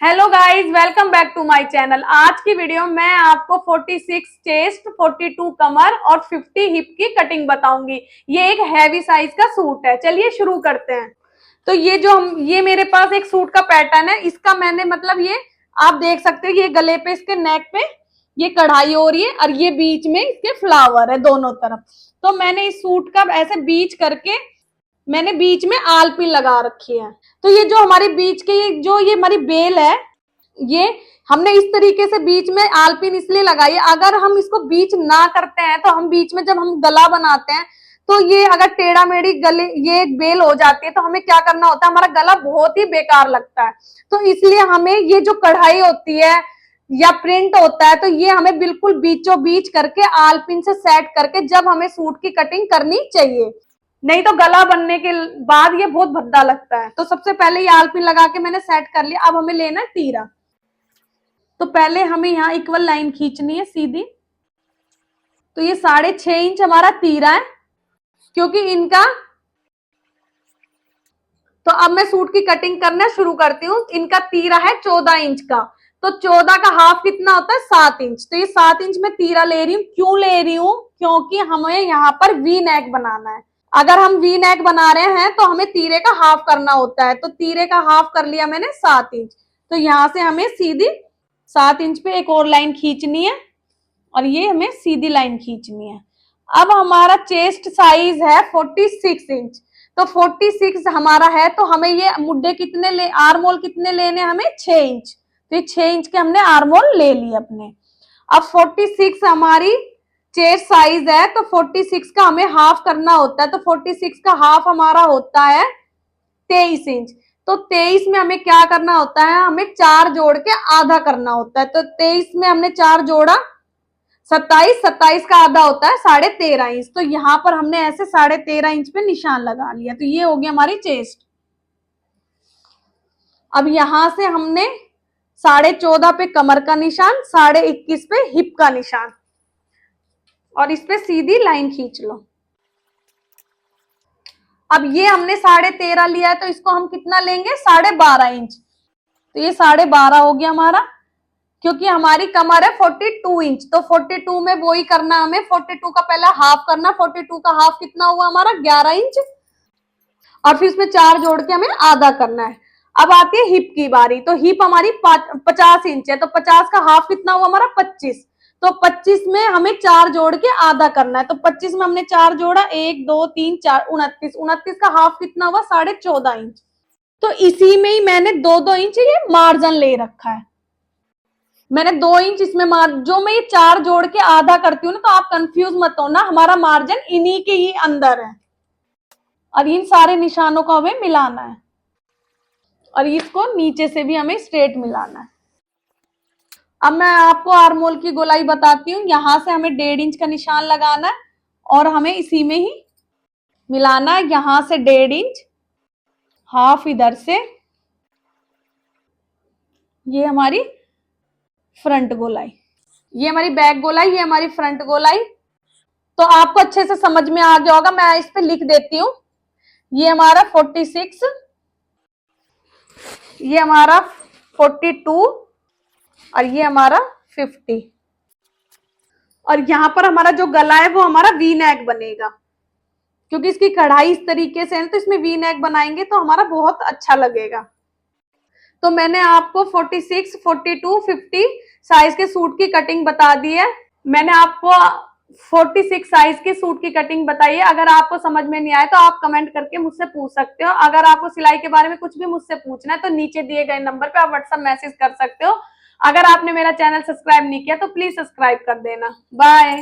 Hello guys, welcome back to my channel. आज की video में मैं आपको 46 चेस्ट, 42 कमर और 50 हिप की कटिंग बताऊंगी। ये एक हैवी साइज का सूट है। चलिए शुरू करते हैं। तो ये मेरे पास एक सूट का पैटर्न है। इसका मैंने ये आप देख सकते हो, ये गले पे, इसके नेक पे ये कढ़ाई हो रही है और ये बीच में इसके फ्लावर है दोनों तरफ। तो मैंने इस सूट का ऐसे बीच करके मैंने बीच में आलपिन लगा रखी है। तो ये जो हमारी बीच के ये हमारी बेल है, ये हमने इस तरीके से बीच में आलपिन इसलिए लगाई है। अगर हम इसको बीच ना करते हैं तो हम बीच में जब हम गला बनाते हैं तो ये अगर टेढ़ा मेढ़ी गले ये एक बेल हो जाती है तो हमें क्या करना होता है, हमारा गला बहुत ही बेकार लगता है। तो इसलिए हमें ये जो कढ़ाई होती है या प्रिंट होता है तो ये हमें बिल्कुल बीचों बीच करके आलपिन से सेट करके जब हमें सूट की कटिंग करनी चाहिए, नहीं तो गला बनने के बाद ये बहुत भद्दा लगता है। तो सबसे पहले ये आलपिन लगा के मैंने सेट कर लिया। अब हमें लेना है तीरा। तो पहले हमें यहाँ इक्वल लाइन खींचनी है सीधी। तो ये 6.5 इंच हमारा तीरा है, क्योंकि इनका तो अब मैं सूट की कटिंग करना शुरू करती हूँ। इनका तीरा है 14 इंच का, तो 14 का हाफ कितना होता है, 7 इंच। तो ये 7 इंच में तीरा ले रही हूँ। क्यों ले रही हूँ? क्योंकि हमें यहाँ पर वी नेक बनाना है। अगर हम वी नेक बना रहे हैं तो हमें तीरे का हाफ करना होता है। तो तीरे का हाफ कर लिया मैंने 7 इंच। तो यहां से हमें सीधी 7 इंच पे एक और लाइन खींचनी है और ये हमें सीधी लाइन खींचनी है। अब हमारा चेस्ट साइज है 46 इंच। तो 46 हमारा है, तो हमें ये मुड्डे कितने ले, आर्मोल कितने लेने, हमें 6 इंच। तो ये 6 इंच के हमने आर्मोल ले लिए अपने। अब 46 हमारी चेस्ट साइज है, तो 46 का हमें हाफ करना होता है। तो 46 का हाफ हमारा होता है 23 इंच। तो 23 में हमें क्या करना होता है, हमें 4 जोड़ के आधा करना होता है। तो 23 में हमने 4 जोड़ा 27, 27 का आधा होता है 13.5 इंच। तो यहाँ पर हमने ऐसे 13.5 इंच पे निशान लगा लिया। तो ये हो गया हमारी चेस्ट। अब यहां से हमने 14.5 पे कमर का निशान, 21.5 पे हिप का निशान और इस पे सीधी लाइन खींच लो। अब ये हमने 13.5 लिया है, तो इसको हम कितना लेंगे, 12.5 इंच। तो ये 12.5 हो गया हमारा, क्योंकि हमारी कमर है 42 इंच। तो 42 में वो ही करना, हमें 42 का पहला हाफ करना। 42 का हाफ कितना हुआ हमारा, 11 इंच। और फिर इसमें 4 जोड़ के हमें आधा करना है। अब आती है हिप की बारी। तो हिप हमारी 50 इंच है। तो 50 का हाफ कितना हुआ हमारा, 25। तो 25 में हमें 4 जोड़ के आधा करना है। तो 25 में हमने 4 जोड़ा, 1 2 3 4, 29। 29 का हाफ कितना हुआ, 14.5 इंच। तो इसी में ही मैंने 2-2 इंच ये मार्जिन ले रखा है। मैंने 2 इंच इसमें जो मैं ये 4 जोड़ के आधा करती हूँ ना, तो आप कंफ्यूज मत हो ना, हमारा मार्जिन इन्हीं के ही अंदर है। और इन सारे निशानों को हमें मिलाना है और इसको नीचे से भी हमें स्ट्रेट मिलाना है। अब मैं आपको आर्मोल की गोलाई बताती हूँ। यहां से हमें 1.5 इंच का निशान लगाना है और हमें इसी में ही मिलाना है। यहां से 1.5 इंच, हाफ इधर से, ये हमारी फ्रंट गोलाई, ये हमारी बैक गोलाई, ये हमारी फ्रंट गोलाई। तो आपको अच्छे से समझ में आ गया होगा, मैं इस पे लिख देती हूँ। ये हमारा 46, ये हमारा 42 और ये हमारा 50। और यहां पर हमारा जो गला है वो हमारा वी नेक बनेगा, क्योंकि इसकी कढ़ाई इस तरीके से है, तो इसमें वी नेक बनाएंगे तो हमारा बहुत अच्छा लगेगा। तो मैंने आपको 46, 42, 50 साइज के सूट की कटिंग बता दी है। मैंने आपको 46 साइज के सूट की कटिंग बताई है। अगर आपको समझ में नहीं आए तो आप कमेंट करके मुझसे पूछ सकते हो। अगर आपको सिलाई के बारे में कुछ भी मुझसे पूछना है तो नीचे दिए गए नंबर पे आप व्हाट्सएप मैसेज कर सकते हो। अगर आपने मेरा चैनल सब्सक्राइब नहीं किया तो प्लीज सब्सक्राइब कर देना। बाय।